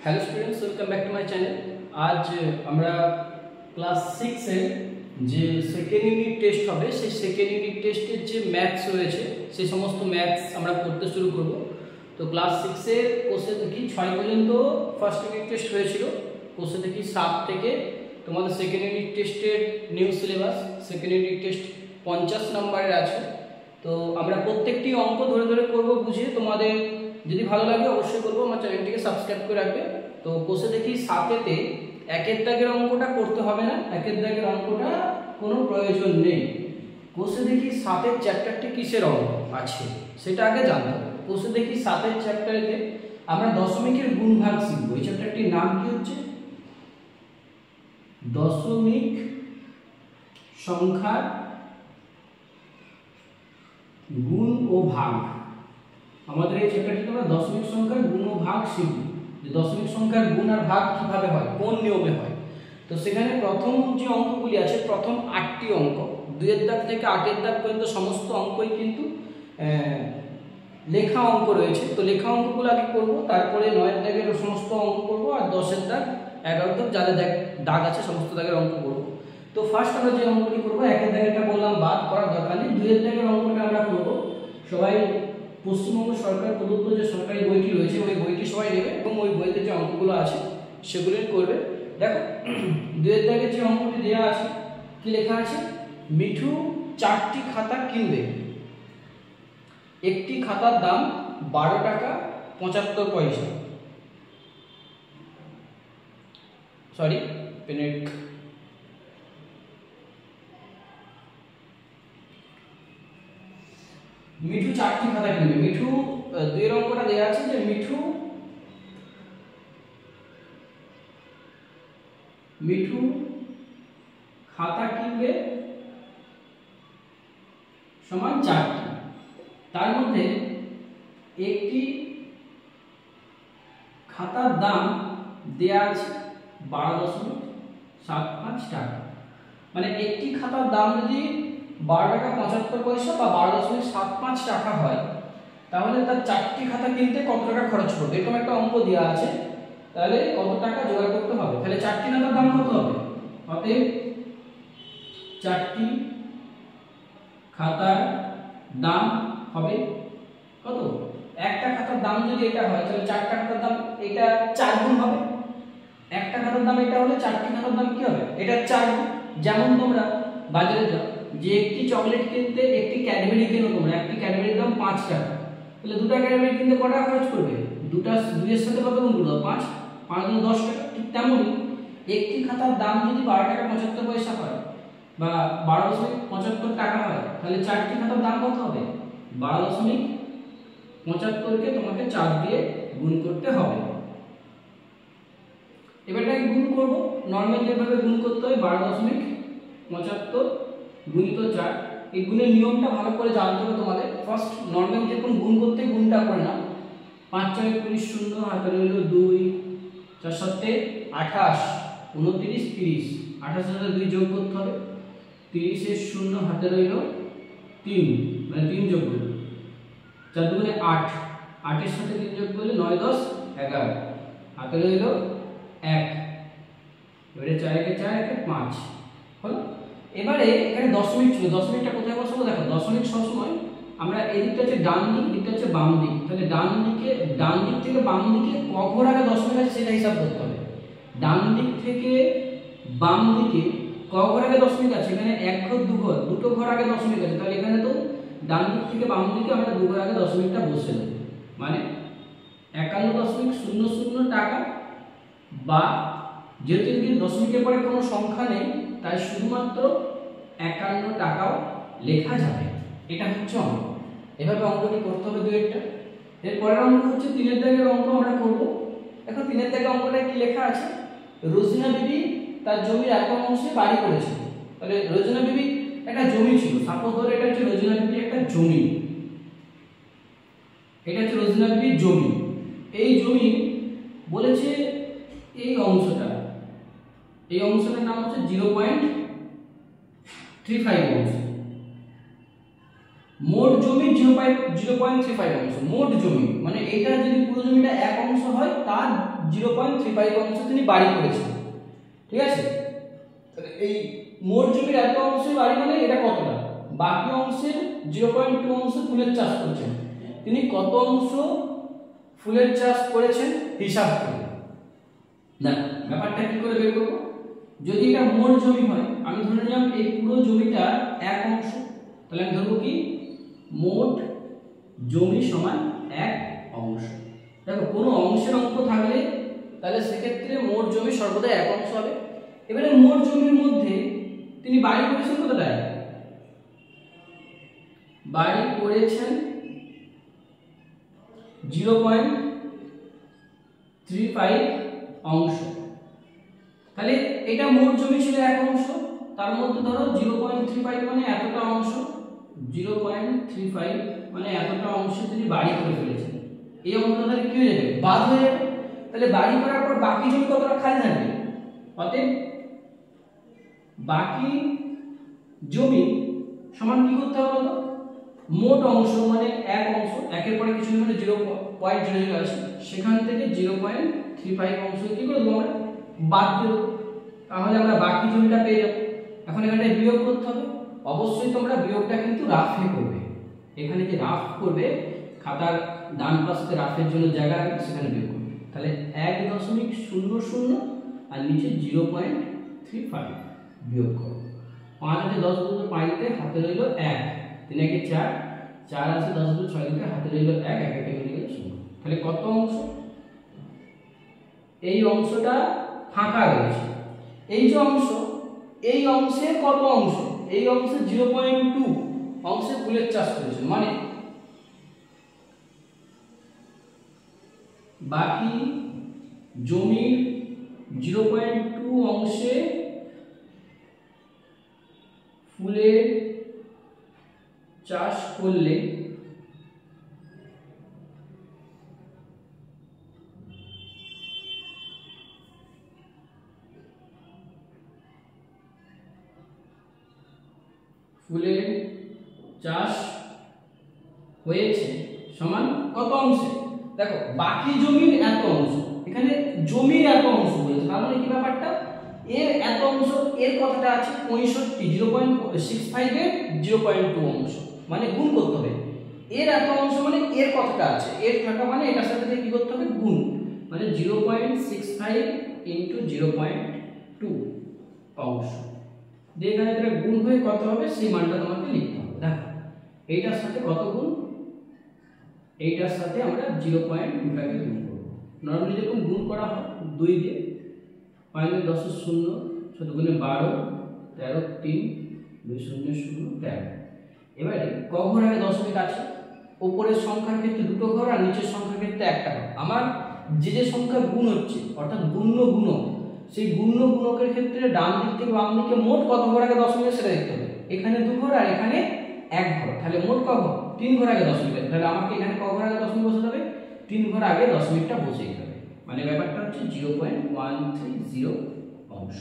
Hello students, welcome back to my channel. আজ আমরা class 6 এর যে সেকেন্ড ইউনিট টেস্ট হবে সেই সেকেন্ড ইউনিট টেস্টের যে ম্যাথস রয়েছে সেই সমস্ত ম্যাথস আমরা করতে শুরু করব। তো ক্লাস 6 এর কোর্সে থেকে 6 পর্যন্ত ফার্স্ট ইউনিট টেস্ট হয়েছিল। কোর্সে থেকে 7 থেকে তোমাদের সেকেন্ড ইউনিট টেস্টের new syllabus, second unit test 50 নম্বরের আছে। তো আমরা প্রত্যেকটি অঙ্ক ধরে ধরে করব বুঝিয়ে। তোমাদের যদি ভালো লাগে অবশ্যই বলবো আমার চ্যানেলটিকে সাবস্ক্রাইব করে রাখবে। তো কোর্সে দেখি 7-এতে একের দাগের অঙ্কটা করতে হবে না, একের দাগের অঙ্কটা কোনো প্রয়োজন নেই। কোর্সে দেখি 7-এর চ্যাপ্টারটি কিসের অঙ্ক আছে সেটা আগে জানতে হবে। কোর্সে দেখি 7-এর চ্যাপ্টারেতে আমরা দশমিকের গুণভাগ শিখব। এই চ্যাপ্টারটির নাম কি হচ্ছে? দশমিক সংখ্যার গুণ ও ভাগ। আমাদের এই চ্যাপ্টারটিতে আমরা দশমিক সংখ্যার গুণ ও ভাগ শিখব, যে দশমিক সংখ্যার গুণ আর ভাগ কিভাবে হয়, কোন নিয়মে হয়। তো সেখানে প্রথম যে অঙ্কগুলি আছে, প্রথম 8টি অঙ্ক, 2-এর দাগ থেকে 8-এর দাগ পর্যন্ত সমস্ত অঙ্কই কিন্তু লেখা অঙ্ক রয়েছে। তো লেখা অঙ্কগুলো আগে করব, তারপরে 9-এর দাগের সমস্ত অঙ্ক করব, আর 10-এর দাগ 11 দাগ যাদের দাগ আছে সমস্ত দাগের অঙ্ক করব। তো ফার্স্ট আমরা যে অঙ্কটি করব, 1-এর দাগেরটা বললাম বাদ করার দরকার নেই, 2-এর দাগের অঙ্কটা আমরা করব। সবাই পশ্চিমবঙ্গ সরকার প্রদত্ত যে সরকারি বইটি রয়েছে ওই বইটি সবাই নেবে এবং ওই বইতে যে অঙ্কগুলো আছে সেগুলি করবে। দেখো 2-এর দাগে যে অঙ্কটি দেওয়া আছে কি লেখা আছে? মিঠু 4টি খাতা কিনবে, একটি খাতার দাম 12 টাকা 75 পয়সা। সরি, পেনের মিঠু 4টি খাতা কিনবে। মিঠু 2-এর অঙ্কটা দেওয়া আছে যে মিঠু খাতা কিনবে সমান 4টি, তার মধ্যে একটি খাতার দাম দেওয়া আছে 12.75 টাকা। মানে একটি খাতার দাম যদি 12 টাকা 75 পয়সা বা 12.75 টাকা হয়, তাহলে তার 4টি খাতা কিনতে কত টাকা খরচ করবে, এরকম একটা অঙ্ক দেওয়া আছে। তাহলে কত টাকা জোগাড় করতে হবে? তাহলে 4টি খাতার দাম কত হবে? অতএব 4টি খাতার দাম হবে কত? একটা খাতার দাম যদি এটা হয় তাহলে 4টা খাতার দাম এটা 4 গুণ হবে। একটা খাতার দাম এটা হলে 4টি খাতার দাম কি হবে? এটা 4 গুণ। যেমন তোমরা বাজারে যাও, যে একটি চকলেট কিনতে একটি ক্যাডবেরি কেনো তোমরা, একটি ক্যাডবেরির দাম 5 টাকা, তাহলে দুটো ক্যাডবেরি কিনতে কত টাকা খরচ করবে? দুইয়ের সাথে কত গুণ করবে? 5, 5 গুণ 10 টাকা। ঠিক তেমনই একটি খাতার দাম যদি 12 টাকা 75 পয়সা হয় বা 12.75 টাকা হয়, তাহলে 4টি খাতার দাম কত হবে? 12.75কে তোমাকে 4 দিয়ে গুণ করতে হবে। এবারটাকে গুণ করব, নরমাল যেভাবে গুণ করতে হয় 12.75 গুণিত 4। এই গুণের নিয়মটা ভালো করে জানতে হবে তোমাদের। ফার্স্ট নরমাল যখন গুণ করতে গুণটা করে না, 5 4 20 0 হাতে রইল 2, 4 7 28 29 30, 28 এর সাথে 2 যোগ করতে হবে, 30 এর 0 হাতে রইল 3, মানে 3 যোগ করব, 4 2 8, 8 এর সাথে 3 যোগ করলে 9 10 11 হাতে রইল 1। এবারে 4 একে 4 একে 5 হলো। এবারে এখানে দশমিক ছিল, দশমিকটা কোথায় বসাবো? দেখো দশমিক সবসময় আমরা এই দিকটা হচ্ছে ডান দিক, দিকটা হচ্ছে বাম দিক। তাহলে ডান দিক থেকে বাম দিকে ক ঘর আগে দশমিক আছে সেটা হিসাব করতে হবে। ডান দিক থেকে বাম দিকে ক ঘর আগে দশমিক আছে? এখানে 1 ঘর 2 ঘর, দুটো ঘর আগে দশমিক আছে। তাহলে এখানে তো ডান দিক থেকে বাম দিকে আমরা 2 ঘর আগে দশমিকটা বসে দেব, মানে 51.00 টাকা। বা যেহেতু দশমিকের পরে কোনো সংখ্যা নেই তাই শুধুমাত্র 51 টাকাও লেখা যাবে। এটা হচ্ছে অঙ্ক। এভাবে অঙ্কটি করতে হবে 2-এরটা। এর পরের অঙ্ক হচ্ছে 3-এর দাগের অঙ্ক আমরা করব। দেখো 3-এর দাগের অঙ্কটা কি লেখা আছে? রোজিনা বিবি তার জমির এক অংশে বাড়ি করেছিল। তাহলে রোজিনা বিবি একটা জমি ছিল, সাপোজ ধরে এটা হচ্ছে রোজিনা বিবি একটা জমি, এটা হচ্ছে রোজিনা বিবির জমি। এই জমি বলেছে এই অংশটার নাম হচ্ছে 0.35 অংশ। মোট জমি 0.35 অংশ। মোট জমি মানে এটা যদি পুরো জমিটা 1 অংশ হয় তার 0.35 অংশ তিনি বাড়ি করেছেন, ঠিক আছে। তাহলে এই মোট জমির এত অংশ বাড়ি মানে এটা কতটা, বাকি অংশের 0.2 অংশ ফুলের চাষ করেছেন, তিনি কত অংশ ফুলের চাষ করেছেন হিসাব করে। না, ব্যাপারটা কি করে বের করব, যদি এটা মোট জমি হয় আমি ধরে নিলাম এই পুরো জমিটা এক অংশ, তাহলে আমি ধরবো কি মোট জমি সমান এক অংশ। দেখো কোনো অংশের অঙ্ক থাকলে তাহলে সেক্ষেত্রে মোট জমি সর্বদা এক অংশ হবে। এবারে মোট জমির মধ্যে তিনি বাড়ি করেছেন কতটায়, বাড়ি করেছেন 0.35 অংশ, তাহলে এটা মোট জমি ছিল এক অংশ, তার মধ্যে ধরো 0.35 মানে এতটা অংশ, 0.35 মানে এতটা অংশ তিনি বাড়ি করে ফেলেছেন। এই অংশটা তাহলে কি হয়ে যাবে, বাদ হয়ে যাবে। তাহলে বাড়ি করার পর বাকি জমি কতটা খালি থাকবে, অতএব বাকি জমি সমান কি করতে হবে বলো, মোট অংশ মানে এক অংশ, একের পরে কিছু মানে 0.00 আছে, সেখান থেকে 0.35 অংশ কি করে দেবো আমরা, বাদ দেবো, তাহলে আমরা বাকি জমিটা পেয়ে যাবো। এখন এখানে বিয়োগ করতে হবে, অবশ্যই তোমরা বিয়োগটা কিন্তু রাফে করবে, এখানে যে রাফ করবে খাতার ডান পাশে রাফের জন্য জায়গা আছে সেখানে বিয়োগ করবে। তাহলে 1.00 আর নিচে 0.35 বিয়োগ করো, 5 আছে 10 বলতে 5 দিতে হাতে রইল 1, 3 একে 4, 4 আছে 10 বলতে 6 দিতে হাতে রইল 1, 1 একে মিলে গেল 0। তাহলে কত অংশ, এই অংশটা ফাঁকা রয়েছে, এই যে অংশ, এই অংশে কত অংশ, এই অংশে 0.2 অংশে ফুলের চাষ করেছে, মানে বাকি জমির 0.2 অংশে ফুলের চাষ করলে ফুলের চাষ হয়েছে সমান কত অংশে, দেখো বাকি জমির এত অংশ, এখানে জমির এত অংশ বলেছে, তার মানে কি ব্যাপারটা, এর এত অংশ, এর কথাটা আছে 65, 0.65 এর 0.2 অংশ, মানে গুণ করতে হবে, এর এত অংশ মানে এর কথাটা আছে, এর থাকা মানে এটার সাথে কি করতে হবে গুণ, মানে 0.65 ইনটু 0.2 অংশ দিয়ে এখানে এটা গুণ হয়ে কত হবে সেই মানটা তোমাকে লিখতে হবে। দেখো এইটার সাথে কত গুণ, এইটার সাথে আমরা 0.2টাকে গুণ করব, নরমালি যখন গুণ করা হয় 2 দিয়ে 5 এর 10 এর 0, 7 গুণে 12, 13, 3, 2 0 0 13। এবারে ক ঘর আগে দশমিক আছে, উপরের সংখ্যার ক্ষেত্রে দুটো ঘর আর নিচের সংখ্যার ক্ষেত্রে একটা ঘর, আমার যে যে সংখ্যা গুণ হচ্ছে অর্থাৎ গুণ্য গুণক, সেই গুণ্য গুণকের ক্ষেত্রে ডান দিক থেকে বাম দিকে মোট কত ঘর আগে দশমিক সেটা দেখতে হবে, এখানে 2 ঘর আর এখানে 1 ঘর, তাহলে মোট ক ঘর, 3 ঘর আগে দশমিক, তাহলে আমাকে এখানে ক ঘর আগে দশমিক বসাতে হবে, 3 ঘর আগে দশমিকটা বসিয়ে দিতে হবে, মানে ব্যাপারটা হচ্ছে 0.130 অংশ।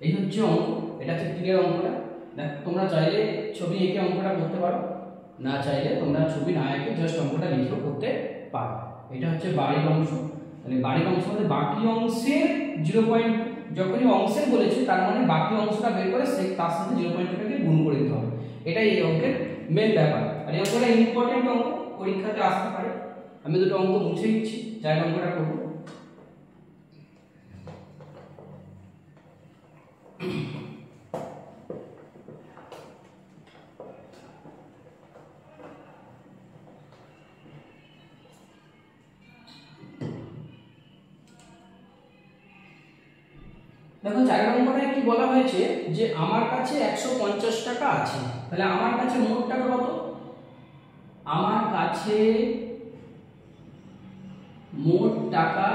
এই হচ্ছে অঙ্ক, এটা হচ্ছে 3 এর অঙ্কটা। দেখো তোমরা চাইলে ছবি এঁকে অঙ্কটা করতে পারো, না চাইলে তোমরা ছবি না এঁকে জাস্ট অঙ্কটা লিখেও করতে পারো। এটা হচ্ছে বাড়ির অংশ, তাহলে বাড়ির অংশ মানে বাকি অংশের 0. যখনই অংশের বলেছে তার মানে বাকি অংশটা বের করে সে তার সাথে 0.2টাকে গুণ করে দিতে হবে, এটাই এই অঙ্কের মেন ব্যাপার। আর এই অঙ্কটা ইম্পর্টেন্ট অঙ্ক, পরীক্ষাতে আসতে পারে। আমি দুটো অঙ্ক মুছে দিচ্ছি, যাই অঙ্কটা করবো। দেখো 4 নম্বরে কি বলা হয়েছে যে আমার কাছে 150 টাকা আছে, তাহলে আমার কাছে মোট টাকা কত, আমার কাছে মোট টাকা,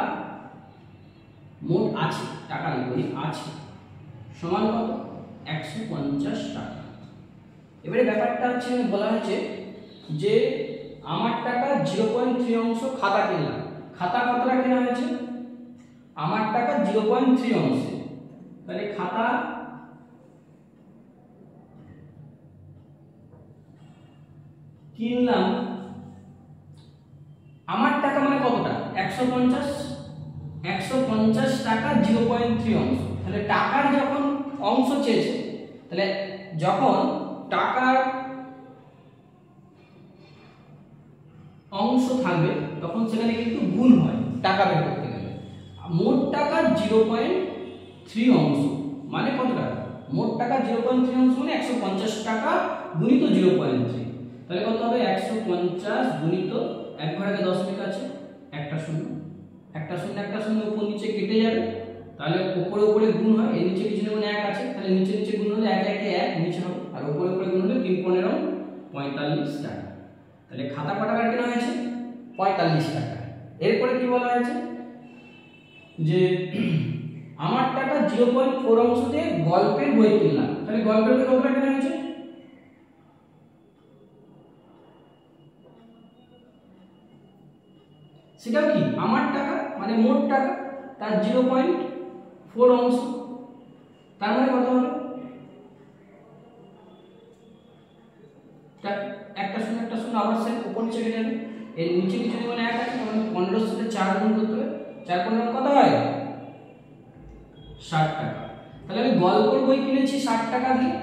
মোট আছে, টাকা লিখবি আছে, সমান কত 150 টাকা। এবারে ব্যাপারটা হচ্ছে বলা হয়েছে যে আমার টাকা 0.3 অংশ খাতা কিনলাম, খাতা কতটা কেনা হয়েছে, আমার টাকা 0.3 অংশে, তাহলে খাতা কিনলাম, আমার টাকা মানে কতটা 150, 150 টাকা 0.3 অংশ। তাহলে টাকার যখন অংশ চেয়েছে, তাহলে যখন টাকার অংশ থাকবে তখন সেখানে কিন্তু গুণ হয় টাকা বের করতে গেলে। মোট টাকার 0.3 অংশ মানে কত টাকা? মোট টাকা 0.3 অংশ মানে 150 টাকা গুণিত 0.3। তাহলে কত হবে? 150 গুণিত, এক ঘর আগে দশমিক আছে, একটা শূন্য, একটা শূন্য একটা শূন্য উপর নিচে কেটে যাবে, তাহলে উপরে উপরে গুণ হয়, এর নিচে কিছু যেমন 1 আছে, তাহলে নিচে নিচে গুণ হলে 1 1 1 নিচে হবে, আর উপরে উপরে গুণ হলে 3 15 45 টাকা। তাহলে খাতা কত টাকা কেনা হয়েছে? 45 টাকা। এরপরে কি বলা হয়েছে যে আমার টাকা 0.4 অংশ দিয়ে গল্পের বই কিনলাম। তাহলে গল্পের বই কত টাকা কেনা হয়েছে? সেটাও কি আমার টাকা, মানে মোট টাকা তার 0.4 অংশ। তার মানে কত হবে? একটা শূন্য একটা শূন্য আবার সেম উপর নিচে কেটে যাবে, এর নিচে কিছু মানে 1 আছে, মানে 15 সাথে 4 গুণ করতে হবে, 4 15 কত হয়? 60 টাকা। তাহলে আমি গল্পের বই কিনেছি 60 টাকা দিয়ে,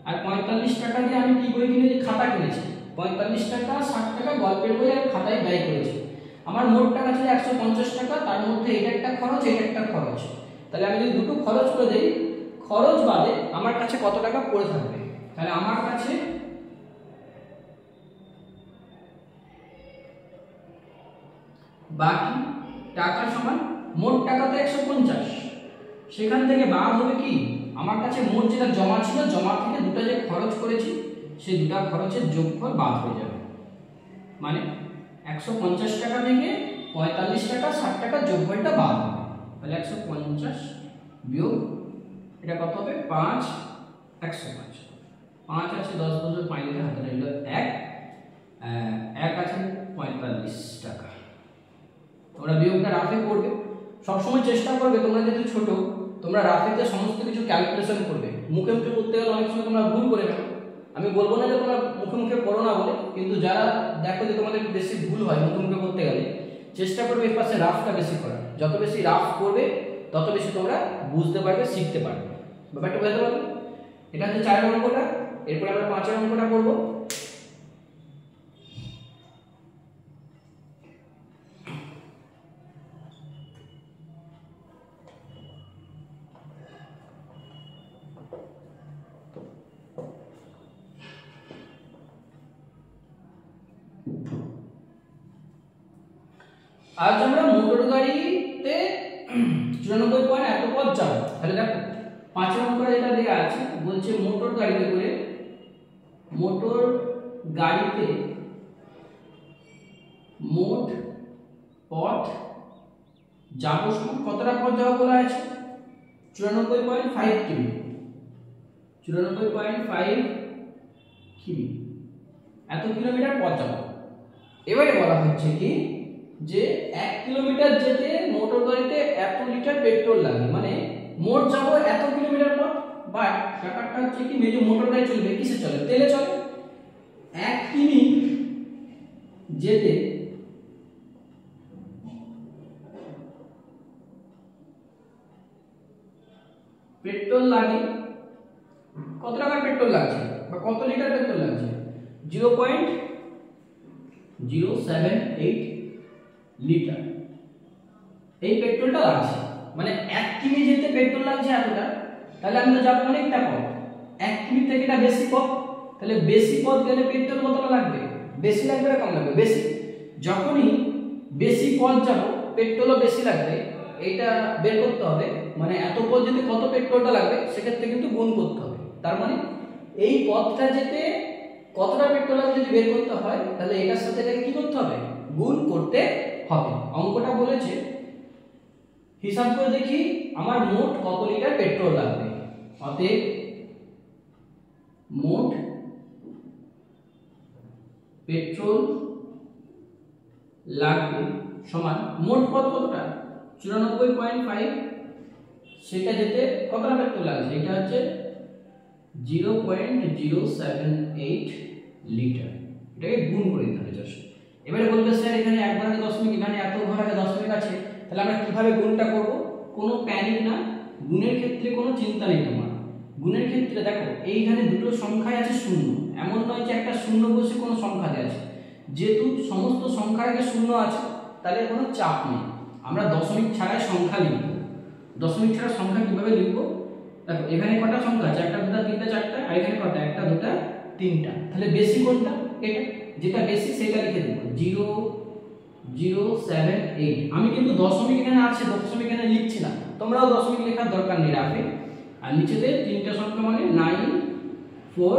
আর 45 টাকা দিয়ে আমি কি বই কিনেছি? খাতা কিনেছি। 45 টাকা 60 টাকা গল্পের বই আর খাতায় ব্যয় করেছি। আমার মোট টাকা ছিল 150 টাকা, তার মধ্যে এটা একটা খরচ, এটা একটা খরচ। তাহলে আমি যদি দুটো খরচ করে দেই, খরচ বাদে আমার কাছে কত টাকা পড়ে থাকবে? তাহলে আমার কাছে বাকি টাকা সমান মোট টাকা তো 150, সেখান থেকে বাদ হবে কি? আমার কাছে মোট যেটা জমা ছিল, জমা থেকে দুটো যে খরচ করেছি সেই দুটো খরচের যোগফল বাদ হয়ে যাবে। মানে 150 টাকা থেকে 45 টাকা 60 টাকা যোগফলটা বাদ হবে। তাহলে 150 বিয়োগ এটা কত হবে? 5 105। 5 আছে 10 বছর 5 লিটার হাতে রইল 1 1 আছে 45 টাকা। তোমরা বিয়োগটা রাফে করবে, সবসময় চেষ্টা করবে, তোমরা যেহেতু ছোট তোমরা রাফেতে সমস্ত কিছু ক্যালকুলেশন করবে। মুখে মুখে করতে গেলে অনেক সময় তোমরা ভুল করে ফেলো। আমি বলবো না যে তোমরা মুখে মুখে করো না বলে, কিন্তু যারা দেখো যে তোমাদের বেশি ভুল হয় মুখে মুখে করতে গেলে, চেষ্টা করবে এর পাশে রাফটা বেশি করার। যত বেশি রাফ করবে তত বেশি তোমরা বুঝতে পারবে, শিখতে পারবে। ব্যাপারটা বুঝতে পারবে? এটা হচ্ছে 4 অঙ্কটা। এরপর আমরা 5 অঙ্কটা করবো। আজ আমরা মোটর গাড়িতে 94 পয়েন্ট এত পথ যাব। তাহলে দেখো 5 নম্বরে যেটা দেয়া আছে, বলছে মোটর গাড়িতে করে, মোটর গাড়িতে মোট পথ যাব সমান কতটা পথ যাওয়া বলা আছে? 94.5 কিমি। 94.5 কিমি এত কিলোমিটার পথ যাব। এবারে বলা হচ্ছে কি যে 1 কিলোমিটার যেতে মোটর গাড়িতে এত লিটার পেট্রোল লাগে, মানে মোট যাব এত কিলোমিটার পথ। বাট ব্যাপারটা হচ্ছে কি, মেজো মোটর গাড়ি চলবে কিসে চলে? তেলে চলে। 1 কিমি যেতে পেট্রোল লাগে, কত টাকার পেট্রোল লাগছে বা কত লিটার পেট্রোল লাগছে? 0.078 লিটার এই পেট্রোলটা লাগছে। মানে 1 কিমি যেতে পেট্রোল লাগছে এতটা, তাহলে আমি তো যাব অনেকটা পথ। 1 কিমি থেকে এটা বেশি পথ, তাহলে বেশি পথ গেলে পেট্রোল কতটা লাগবে? বেশি লাগবে না কম লাগবে? বেশি। যখনই বেশি পথ যাব পেট্রোলও বেশি লাগবে, এইটা বের করতে হবে। মানে এত পথ যেতে কত পেট্রোলটা লাগবে সেক্ষেত্রে কিন্তু গুণ করতে হবে। তার মানে এই পথটা যেতে কতটা পেট্রোল লাগবে যদি বের করতে হয়, তাহলে এটার সাথে এটাকে কি করতে হবে? গুণ করতে হবে। অঙ্কটা বলেছে হিসাব করে দেখি আমার মোট কত লিটার পেট্রোল লাগবে। অতএব মোট পেট্রোল লাগবে সমান মোট পথ কতটা? 94.5, সেটা যেতে কতটা পেট্রোল লাগছে? এটা হচ্ছে 0.078 লিটার। এটাকে গুণ করে দিতে হবে জাস্ট। এবারে বলবে স্যার এখানে 1 ঘর আগে দশমিক, এখানে এত ঘর আগে দশমিক আছে, তাহলে আমরা কিভাবে গুণটা করব, কোনো প্যানিক না, গুণের ক্ষেত্রে কোনো চিন্তা নেই তোমার। গুণের ক্ষেত্রে দেখো এইখানে দুটো সংখ্যাই আছে শূন্য, এমন নয় যে একটা শূন্য বসে কোনো সংখ্যা দেওয়া আছে। যেহেতু সমস্ত সংখ্যার আগে শূন্য আছে তাহলে কোনো চাপ নেই, আমরা দশমিক ছাড়াই সংখ্যা লিখব। দশমিক ছাড়া সংখ্যা কিভাবে লিখব, দেখো এখানে কটা সংখ্যা আছে, একটা দুটা তিনটা চারটা, আর এখানে কটা, একটা দুটা তিনটা। তাহলে বেশি কোনটা, এটা, যেটা বেশি সেটা লিখে দেব 0 0 7 8। আমি কিন্তু দশমিক এখানে আছে, দশমিক এখানে লিখছি না, তোমরাও দশমিক লেখার দরকার নেই রাখবে। আর নিচেতে তিনটা সংখ্যা মানে 9 4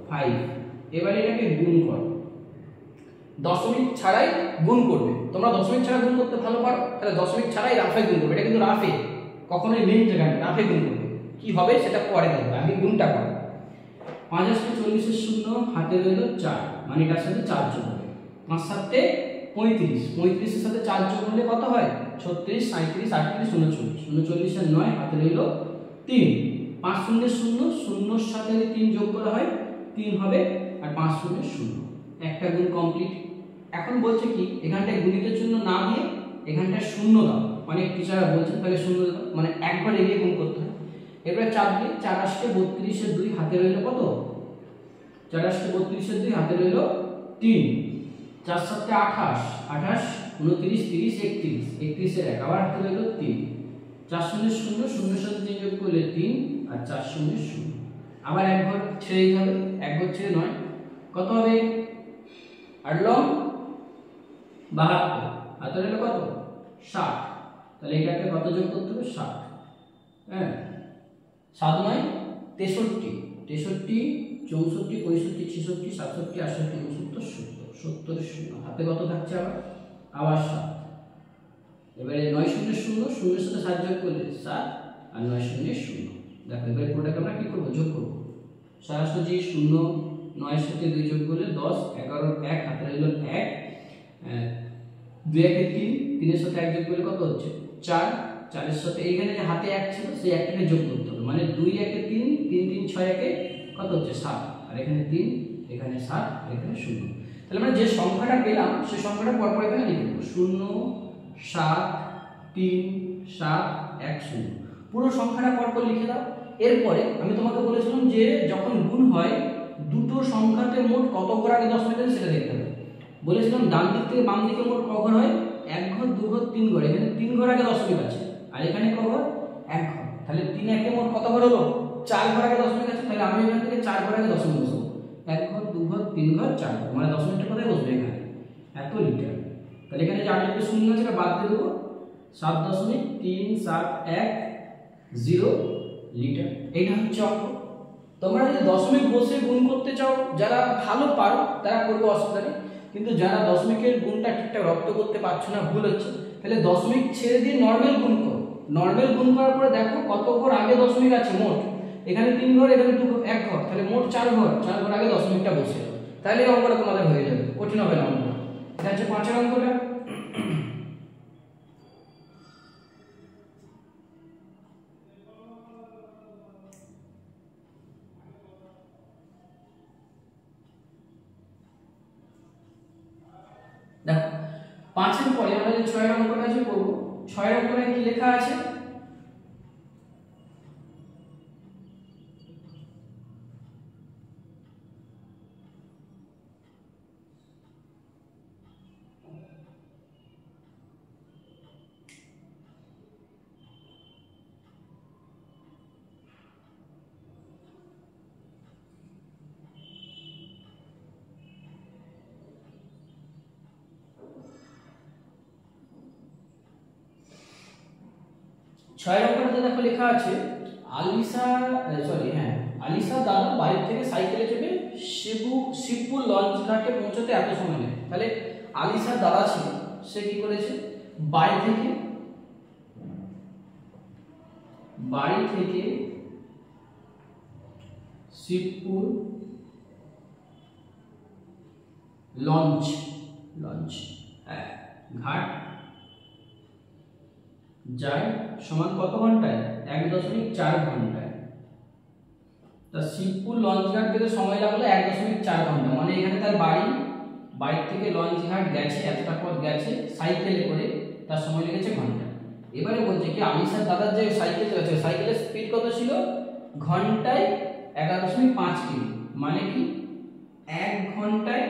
5। এবারে এটাকে গুণ করো, দশমিক ছাড়াই গুণ করবে। তোমরা দশমিক ছাড়া গুণ করতে ভালো পারো, তাহলে দশমিক ছাড়াই রাফে গুণ করবে। এটা কিন্তু রাফে, কখনোই মেইন জায়গায় রাফে গুণ করবে। কি হবে সেটা পরে দেখবে, আগে গুণটা করো। 5 × 40 এর শূন্য, হাতে রইল 4, মানে এটার সাথে 4 যোগ হবে। 5 × 7 = 35, 35 এর সাথে 4 যোগ হলে কত হয়, 36 37 38 39, 39 এর 9, হাতে রইল 3। 5 0 0, 0 এর সাথে 3 যোগ করা হয় 3 হবে, আর 5 0 0, একটা গুণ কমপ্লিট। এখন বলছে কি, এখানটায় গুণিতের জন্য না দিয়ে এখানটায় শূন্য দাও, অনেক টিচাররা বলছেন তাহলে শূন্য দাও, মানে একবার এগিয়ে গুণ করতে হয়। এবার 4 দিয়ে 4 আসছে 32 এর 2, হাতে রইল কত, 4 আসছে 32 এর 2, হাতে রইল 3। 4 7 28, 28 29 30 31, 31 এর 1, আবার হাতে রইল 3। 4 0 0, 0 এর সাথে 3 যোগ করলে 3, আর 4 0 0, আবার এক ঘর ছেড়ে দিতে হবে, এক ঘর ছেড়ে 9, কত হবে, 8 লং 72, হাতে রইল কত 60। তাহলে এটাকে কত যোগ করতে হবে, 60। হ্যাঁ, 7 9 63, 63 64 65 66 67 68 69 70, 70 এর 0, হাতে কত থাকছে, আবার 7। এবারে 9 0 0, 0 এর সাথে 7 যোগ করলে 7, আর 9 0 0। দেখো এবারে পুরোটাকে আমরা কি করব, যোগ করব। 7 0 9 এর সাথে 2 যোগ করলে 10, 11 1, হাতে রইল 1, 2 1 3, 3 এর সাথে 1 যোগ করলে কত হচ্ছে 4, 4 এর সাথে এইখানে যে হাতে 1 ছিল সেই 1টাকে যোগ করতে হবে, মানে 2 1 3, 3 3 6 1, কত হচ্ছে 7, আর এখানে 3, এখানে 7, আর এখানে 0। তাহলে আমরা যে সংখ্যাটা পেলাম সেই সংখ্যাটা পরপর এখানে লিখে দেব, 0 7 3 7 1 0, পুরো সংখ্যাটা পরপর লিখে দাও। এরপরে আমি তোমাকে বলেছিলাম যে যখন গুণ হয় দুটো সংখ্যাতে মোট কত ঘর আগে দশমিক আছে সেটা দেখতে হবে। বলেছিলাম ডান দিক থেকে বাম দিকে মোট ক ঘর হয়, 1 ঘর 2 ঘর 3 ঘর, এখানে 3 ঘর আগে দশমিক আছে, আর এখানে ক ঘর, 1 ঘর। তাহলে 3 1 মোট কত ঘর হলো, 4 ঘর আগে দশমিক আছে, তাহলে আমি এখান থেকে 4 ঘর আগে দশমিক বসাবো, 1 ঘর 2 ঘর 3 ঘর 4 ঘর, মানে দশমিকটা কোথায় বসবে, এখানে, এত লিটার। তাহলে এখানে যে 8 লিটার শূন্য আছে এটা বাদ দিয়ে দেবো, 7.371 লিটার। এইটা হচ্ছে অঙ্ক। তোমরা যদি দশমিক বসে গুণ করতে চাও, যারা ভালো পারো তারা করবে, অসুবিধা নেই। কিন্তু যারা দশমিকের গুণটা ঠিকঠাক রপ্ত করতে পারছো না, ভুল হচ্ছে, তাহলে দশমিক ছেড়ে দিয়ে নর্মাল গুণ করো। নর্মাল গুণ করার পরে দেখো কত ঘর আগে দশমিক আছে মোট, এখানে 3 ঘর, এখানে 2 ঘর, 1 ঘর, তাহলে মোট 4 ঘর, 4 ঘর আগে দশমিকটা বসে, তাহলে এই অঙ্কটা তোমাদের হয়ে যাবে, কঠিন হবে না অঙ্কটা। এটা হচ্ছে 5 অঙ্কটা। দেখো 5 এর পরে আমরা যে 6 এর অঙ্কটা যে করব, 6 এর অঙ্কটা কি লেখা আছে, ছয় নম্বরটা দেখো লেখা আছে, আলিশা দাদা বাড়ি থেকে সাইকেলে চেপে শিবপুর লঞ্চ ঘাটে পৌঁছতে এত সময় নেয়। তাহলে আলিশার দাদা ছিল, সে কি করেছে, বাড়ি থেকে শিবপুর লঞ্চ ঘাট যায় সমান কত ঘন্টায়, 1.4 ঘন্টায়। তা শিবপুর লঞ্চ ঘাট থেকে সময় লাগলো 1.4 ঘন্টা, মানে এখানে তার বাড়ি থেকে লঞ্চ ঘাট গেছে, এতটা পথ গেছে সাইকেলে করে, তার সময় লেগেছে ঘন্টা। এবারে বলছে কি আমি স্যার দাদার যে সাইকেল আছে সাইকেলের স্পিড কত ছিল ঘন্টায় 11.5 কিমি, মানে কি 1 ঘন্টায়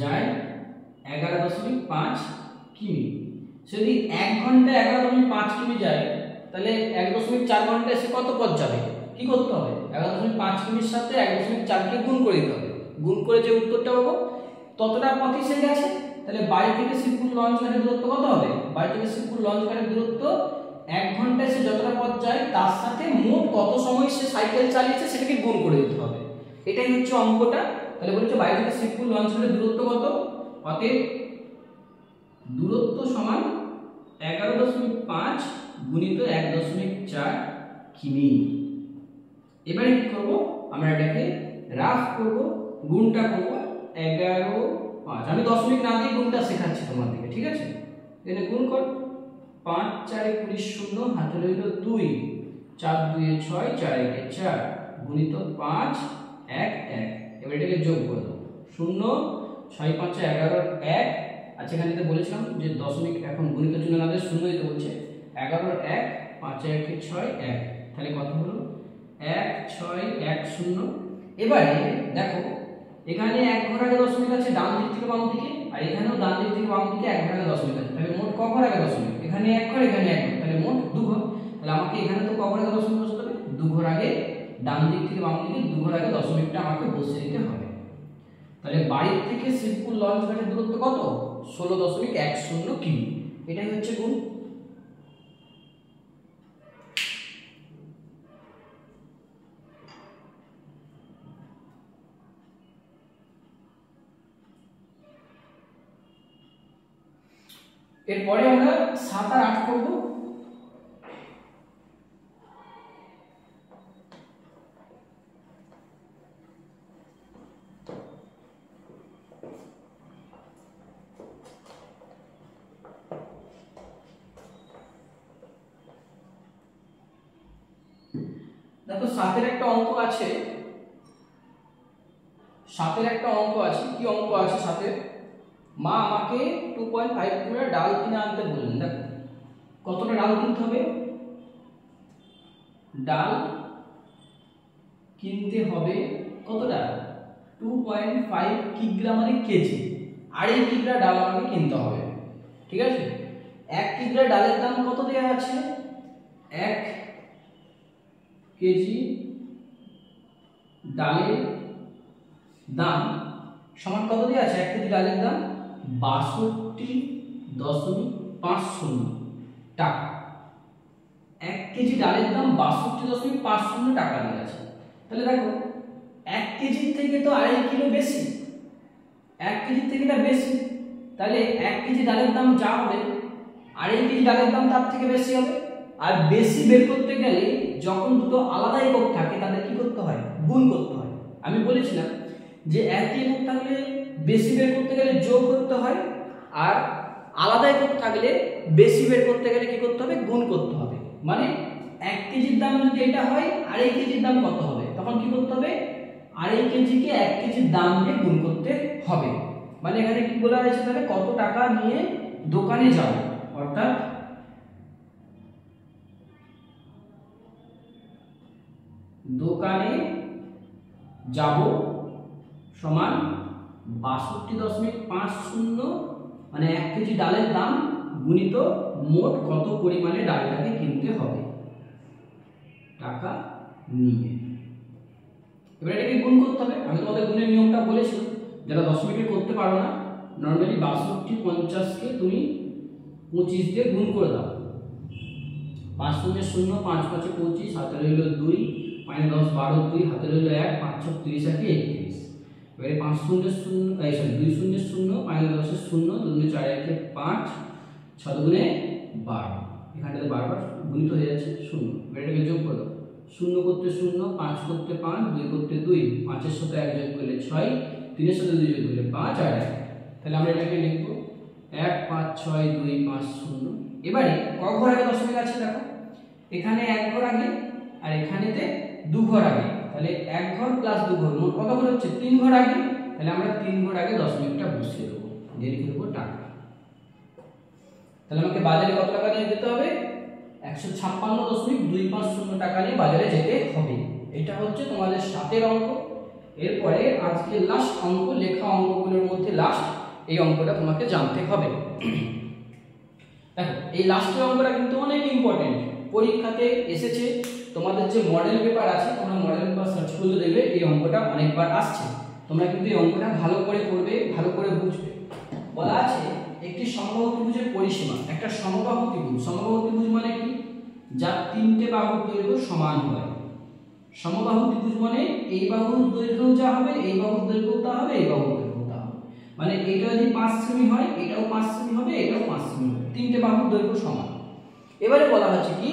যায় 11.5 কিমি। যদি 1 ঘন্টায় 11.5 কিমি যায় তাহলে 1.4 ঘন্টায় সে কত পথ যাবে? কি করতে হবে? 11.5 কিমির সাথে 1.4 কে গুণ করে দিতে হবে। গুণ করে যে উত্তরটা পাবো ততটা পথই সে গেছে। তাহলে বাড়ি থেকে শিবপুর লঞ্চ ঘাটের দূরত্ব কত হবে? বাড়ি থেকে শিবপুর লঞ্চ ঘাটের দূরত্ব 1 ঘন্টায় সে যতটা পথ যায় তার সাথে মোট কত সময় সে সাইকেল চালিয়েছে সেটাকে গুণ করে দিতে হবে। এটাই হচ্ছে অঙ্কটা। তাহলে বলেছে বাড়ি থেকে শিবপুর লঞ্চ ঘাটের দূরত্ব কত? অতএব দূরত্ব সমান 11.5 গুণিত 1.4 কিমি। এবারে কি করব? আমরা এটাকে রাফ করব, গুণটা করব 11.5। আমি দশমিক না দিয়ে গুণটা শেখাচ্ছি তোমাদেরকে, ঠিক আছে? এখানে গুণ কর 5 4 20 0 হাতে রইল 2 4 2 6 4 1 4 গুণিত 5 1 1। এবার এটাকে যোগ করে দাও 0 6 5 11 1। আচ্ছা এখানে তো বলেছিলাম যে দশমিক এখন গুণিত চিহ্ন না দিয়ে শূন্য দিতে বলছে। 11 1 5 1 6 1, তাহলে কত হলো 1 6 1 0। এবারে দেখো এখানে 1 ঘর আগে দশমিক আছে ডান দিক থেকে বাম দিকে, আর এখানেও ডান দিক থেকে বাম দিকে 1 ঘর আগে দশমিক আছে। তাহলে মোট ক ঘর আগে দশমিক? এখানে 1 ঘর এখানে 1 ঘর, তাহলে মোট 2 ঘর। তাহলে আমাকে এখানে তো ক ঘর আগে দশমিক বসাতে হবে? 2 ঘর আগে ডান দিক থেকে বাম দিকে 2 ঘর আগে দশমিকটা আমাকে বসিয়ে দিতে হবে। তাহলে বাড়ির থেকে শিবপুর লঞ্চ ঘাটের দূরত্ব কত? 16.10 কিমি। এটাই হচ্ছে গুণ। এরপরে আমরা 7 আর 8 করব। দেখো 7 এর একটা অঙ্ক আছে, 7 এর একটা অঙ্ক আছে। কি অঙ্ক আছে 7 এর? মা আমাকে 2.5 কিলো ডাল কিনে আনতে বললেন। দেখো কতটা ডাল কিনতে হবে? ডাল কিনতে হবে কতটা? 2.5 কিগ্রা মানে কেজি। 2.5 কিগ্রা ডাল আমাকে কিনতে হবে, ঠিক আছে? 1 কিগ্রা ডালের দাম কত দেয়া আছে? 1 কেজি ডালের দাম সমান কত দেয়া আছে? 1 কেজি ডালের দাম 62.50 টাকা। 1 কেজি ডালের দাম 62.50 টাকা দেয়া আছে। তাহলে দেখো 1 কেজির থেকে তো 2.5 কিলো বেশি, 1 কেজির থেকে এটা বেশি। তাহলে 1 কেজি ডালের দাম যা হবে 2.5 কেজি ডালের দাম তার থেকে বেশি হবে। আর বেশি বের করতে গেলে যখন দুটো আলাদা একক থাকে তাদের কি করতে হয়? গুণ করতে হয়। আমি বলেছিলাম যে একই একক থাকলে বেশি বের করতে গেলে যোগ করতে হয়, আর আলাদা একক থাকলে বেশি বের করতে গেলে কি করতে হবে? গুণ করতে হবে। মানে 1 কেজির দাম যদি এটা হয় 2.5 কেজির দাম কত হবে? তখন কি করতে হবে? 2.5 কেজিকে 1 কেজির দাম দিয়ে গুণ করতে হবে। মানে এখানে কি বলা হয়েছে? তাহলে কত টাকা নিয়ে দোকানে যাও, অর্থাৎ দোকানে যাব সমান 62.50, মানে 1 কেজি ডালের দাম গুণিত মোট কত পরিমাণে ডালটাকে কিনতে হবে টাকা নিয়ে। এবার এটাকে গুণ করতে হবে। আমি তোমাদের গুণের নিয়মটা বলেছিলাম, যারা দশমিকে করতে পারো না নর্মালি 62.50 কে তুমি 25 দিয়ে গুণ করে দাও। 5 0 0 5 5 25 হাতে রইল 2 5 10 12 2 হাতে রইল 1 5 6 30 1 31। এবারে 5 0 0 2 0 0 5 10 0 2 4 1 5 6 2 12। এখানটাতে বারবার গুণিত হয়ে যাচ্ছে 0। এবার এটাকে যোগ করে দাও। 0 করতে 0, 5 করতে 5, 2 করতে 2, 5 এর সাথে 1 যোগ করলে 6, 3 এর সাথে 2 যোগ করলে 5 আর 1। তাহলে আমরা এটাকে লিখব 1 5 6 2 5 0। এবারে ক ঘর আগে দশমিক আছে? দেখো এখানে 1 ঘর আগে আর এখানেতে 2 ঘর আগে। তাহলে 1 ঘর প্লাস 2 ঘর মোট কত ঘর হচ্ছে? 3 ঘর আগে। তাহলে আমরা 3 ঘর আগে দশমিকটা বসিয়ে দেব। দিয়ে লিখে দেবো টাকা। তাহলে আমাকে বাজারে কত টাকা নিয়ে যেতে হবে? 156.250 টাকা নিয়ে বাজারে যেতে হবে। এটা হচ্ছে তোমাদের 7 অঙ্ক। এরপরে আজকে লাস্ট অঙ্ক, লেখা অঙ্কগুলোর মধ্যে লাস্ট এই অঙ্কটা তোমাকে জানতে হবে। দেখো এই লাস্টের অঙ্কটা কিন্তু অনেক ইম্পর্টেন্ট, পরীক্ষাতে এসেছে। তোমাদের যে মডেল পেপার আছে, তোমরা মডেল পেপার সার্চ করলে দেখবে এই অঙ্কটা অনেকবার আসছে। তোমরা কিন্তু এই অঙ্কটা ভালো করে করবে, ভালো করে বুঝবে। বলা আছে একটি সমবাহু ত্রিভুজের পরিসীমা, একটা সমবাহু ত্রিভুজ। সমবাহু ত্রিভুজ মানে কি? যার 3টে বাহুর দৈর্ঘ্য সমান হয়। সমবাহু ত্রিভুজ মানে এই বাহুর দৈর্ঘ্য যা হবে, এই বাহুর দৈর্ঘ্য তা হবে, এই বাহুর দৈর্ঘ্য তা হবে। মানে এটা যদি 5 সেমি হয়, এটাও 5 সেমি হবে, এটাও 5 সেমি হবে, 3টে বাহুর দৈর্ঘ্য সমান। এবারে বলা হচ্ছে কি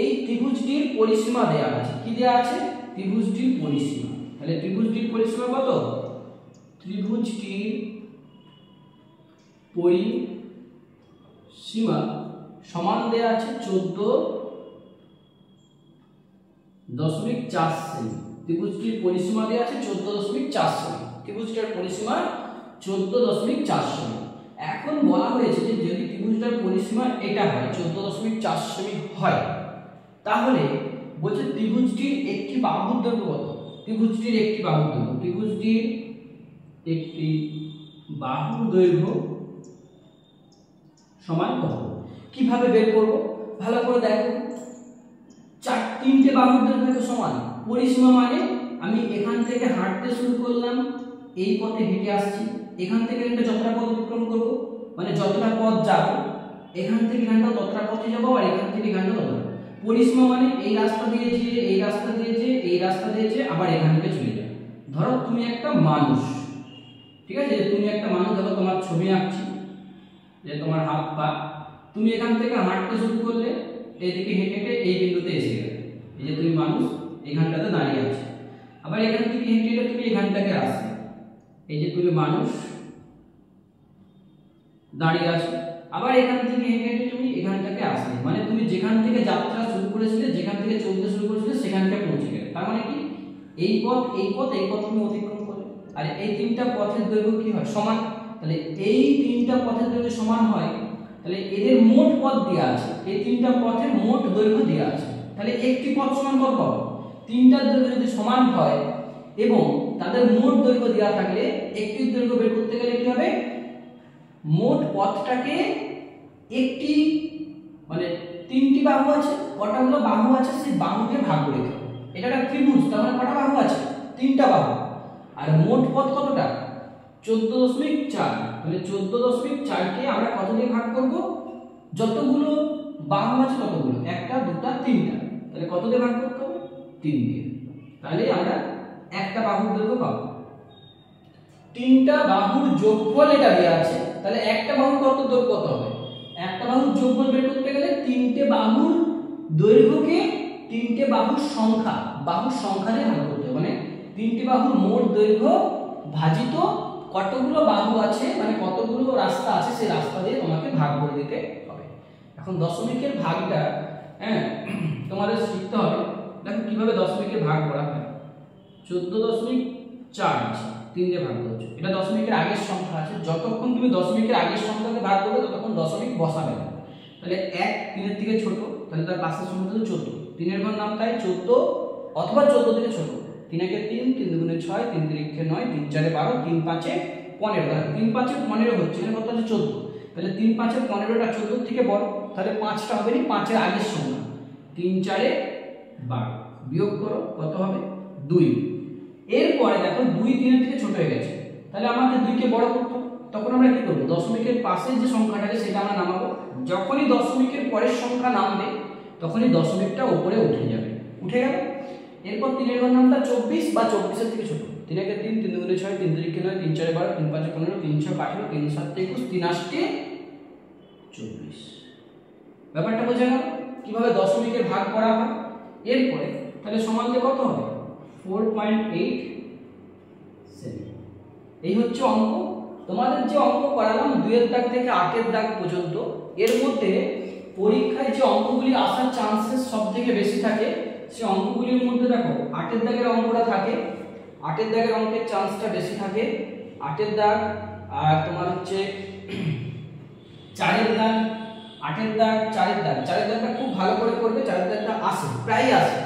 এই ত্রিভুজটির পরিসীমা দেয়া আছে। কি দেয়া আছে? ত্রিভুজটির পরিসীমা। তাহলে ত্রিভুজটির পরিসীমা কত? ত্রিভুজটির পরিসীমা সমান দেয়া আছে 14.4 সেমি। ত্রিভুজটির পরিসীমা দেয়া আছে 14.4 সেমি। ত্রিভুজটার পরিসীমা 14.4 সেমি। এখন বলা হয়েছে যে যদি ত্রিভুজটার পরিসীমা এটা হয় 14.4 সেমি হয়, তাহলে বলছে ত্রিভুজটির একটি বাহুর দৈর্ঘ্য কত? ত্রিভুজটির একটি বাহুর দৈর্ঘ্য, ত্রিভুজটির একটি বাহুর দৈর্ঘ্য সমান কত? কিভাবে বের করব? ভালো করে দেখো, 3টে বাহুর দৈর্ঘ্য তো সমান। পরিসীমা মানে আমি এখান থেকে হাঁটতে শুরু করলাম, এই পথে হেঁটে আসছি, এখান থেকে এটা যতটা পথ অতিক্রম করব, মানে যতটা পথ যাব, এখান থেকে এখানটা ততটা পথে যাব, আর এখান থেকে এখানটা ততটা। পরিসীমা মানে এই রাস্তা দিয়ে যে, এই রাস্তা দিয়ে যে, এই রাস্তা দিয়ে যে, আবার এখান থেকে চলে যায়। ধরো তুমি একটা মানুষ, ঠিক আছে, যে তুমি একটা মানুষ, ধরো তোমার ছবি আঁকছি, যে তোমার হাত পা, তুমি এখান থেকে হাঁটতে শুরু করলে, এইদিকে হেঁটে হেঁটে এই বিন্দুতে এসে গেলে, এই যে তুমি মানুষ এখানটাতে দাঁড়িয়ে আছো। আবার এখান থেকে হেঁটে হেঁটে তুমি এখানটাকে আসবে, এই যে তুমি মানুষ দাঁড়িয়ে আছো। আবার এখান থেকে হেঁটে হেঁটে তুমি এখানটাকে আসবে, মানে তুমি যেখান থেকে যাত্রা শুরু করেছিলে, যেখান থেকে চলতে শুরু করেছিলে, সেখানটায় পৌঁছে গেলে। তার মানে কি এই পথ, এই পথ, এই পথ তুমি অতিক্রম করলে। আর এই 3টা পথের দৈর্ঘ্য কি হয়? সমান। তাহলে এই 3টা পথের দৈর্ঘ্য সমান হয়, তাহলে এদের মোট পথ দেওয়া আছে, এই 3টা পথের মোট দৈর্ঘ্য দেওয়া আছে। তাহলে একটি পথ সমান কত হবে? 3টার দৈর্ঘ্য যদি সমান হয় এবং তাদের মোট দৈর্ঘ্য দেওয়া থাকলে একটির দৈর্ঘ্য বের করতে গেলে কি হবে? মোট পথটাকে একটি, মানে 3টি বাহু আছে, কটাগুলো বাহু আছে সেই বাহু দিয়ে ভাগ করে দিতে হবে। এটা একটা ত্রিভুজ, তার মানে কটা বাহু আছে? 3টা বাহু। আর মোট পথ কতটা? 14.4। তাহলে 14.4 কে আমরা কত দিয়ে ভাগ করব? যতগুলো বাহু আছে ততগুলো, 1টা 2টা 3টা, তাহলে কত দিয়ে ভাগ করতে হবে? 3 দিয়ে। তাহলে আমরা একটা বাহুর দৈর্ঘ্য পাবো। 3টা বাহুর যোগফল এটা দেওয়া আছে, তাহলে একটা বাহুর কত দৈর্ঘ্য কত হবে? একটা বাহুর যোগফল বের করতে গেলে 3টে বাহুর দৈর্ঘ্যকে 3টে বাহুর সংখ্যা দিয়ে ভাগ করতে হবে, মানে 3টে বাহুর মোট দৈর্ঘ্য ভাজিত কতগুলো বাহু আছে, মানে কতগুলো রাস্তা আছে, সেই রাস্তা দিয়ে তোমাকে ভাগ করে দিতে হবে। এখন দশমিকের ভাগটা তোমাদের শিখতে হবে। দেখো কিভাবে দশমিকের ভাগ করা হয়। 14.4 আছে, 3 দিয়ে ভাগ করছো, এটা দশমিকের আগের সংখ্যা আছে। যতক্ষণ তুমি দশমিকের আগের সংখ্যাকে ভাগ করবে ততক্ষণ দশমিক বসাবে না। তাহলে 1 3-এর থেকে ছোট, তাহলে তার পাশের সংখ্যা হলো 14। 3-এর ঘর নাম তাই 14 অথবা 14 থেকে ছোট। 3-এ 3, 3 2 6, 3 3 9, 3 4 12, 3 5 15। 3 5 15 হচ্ছে, এর কত হচ্ছে 14। তাহলে 3 5 15টা 14 থেকে বড়, তাহলে 5টা হবে না, 5-এর আগের সংখ্যা। 3 4 12 বিয়োগ করো, কত হবে? 2। এরপরে দেখো 2 3-এর থেকে ছোট হয়ে গেছে, তাহলে আমাকে 2 কে বড় করতে হবে। তখন আমরা কি করব? দশমিকের পাশে যে সংখ্যাটা আছে সেটা আমরা নামাবো। যখনই দশমিকের পরের সংখ্যা নামবে তখনই দশমিকটা উপরে উঠে যাবে, উঠে গেল। এরপর 3-এর ঘর নামটা 24 বা 24-এর থেকে ছোট। 3 1 3, 3 2 6, 3 3 9, 3 4 12, 3 5 15, 3 6 18, 3 7 21, 3 8 24। ব্যাপারটা বোঝা গেল কিভাবে দশমিকের ভাগ করা হয়। এরপরে তাহলে সমান দিয়ে কত হবে? 4.8 সেমি। এই হচ্ছে অঙ্ক। তোমাদের যে অঙ্ক করালাম 2-এর দাগ থেকে 8-এর দাগ পর্যন্ত, এর মধ্যে পরীক্ষায় যে অঙ্কগুলি আসার চান্সেস সবথেকে বেশি থাকে সেই অঙ্কগুলির মধ্যে দেখো 8-এর দাগের অঙ্কটা থাকে। 8-এর দাগের অঙ্কের চান্সটা বেশি থাকে। 8-এর দাগ আর তোমার হচ্ছে 4-এর দাগ, 8-এর দাগ, 4-এর দাগ, 4-এর দাগটা খুব ভালো করে করবে, 4-এর দাগটা আসে, প্রায় আসে।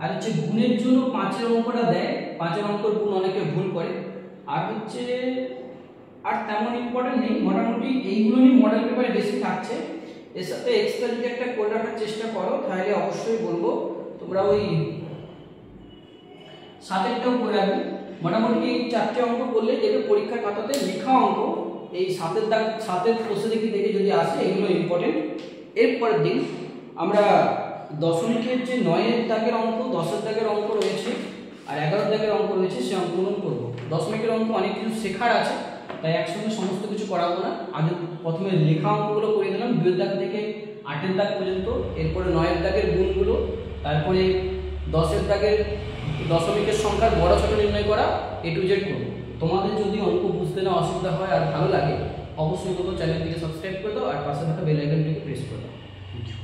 আর হচ্ছে গুণের জন্য 5-এর অঙ্কটা দেয়, 5-এর অঙ্কের গুণ অনেকে ভুল করে। আর হচ্ছে আর তেমন ইম্পর্টেন্ট নেই, মোটামুটি এইগুলো নিয়ে মডেল পেপারে বেশি থাকছে। এর সাথে এক্সট্রা যদি একটা করে রাখার চেষ্টা করো তাহলে অবশ্যই বলবো তোমরা ওই 7-এরটাও করে রাখবে। মোটামুটি এই 4টে অঙ্ক করলে দেখবে পরীক্ষার খাতাতে লেখা অঙ্ক এই 7-এর দাগ, 7-এর প্রশ্ন দেখে যদি আসে এগুলো ইম্পর্টেন্ট। এরপরের দিন আমরা দশমিকের যে 9-এর দাগের অঙ্ক, 10-এর দাগের অঙ্ক রয়েছে আর 11-এর দাগের অঙ্ক রয়েছে সে অঙ্কগুলো করবো। দশমিকের অঙ্ক অনেক কিছু শেখার আছে, তাই একসঙ্গে সমস্ত কিছু করাবো না। আগে প্রথমে লেখা অঙ্কগুলো করে দিলাম 2-এর দাগ থেকে 8-এর দাগ পর্যন্ত, এরপরে 9-এর দাগের গুণগুলো, তারপরে 10-এর দাগের দশমিকের সংখ্যার বড় ছোট নির্ণয় করা, A to Z করবো। তোমাদের যদি অঙ্ক বুঝতে না অসুবিধা হয় আর ভালো লাগে অবশ্যই চ্যানেলটিকে সাবস্ক্রাইব করে দাও আর পাশে থাকা বেল আইকনটিকে প্রেস করে দাও। Thank you.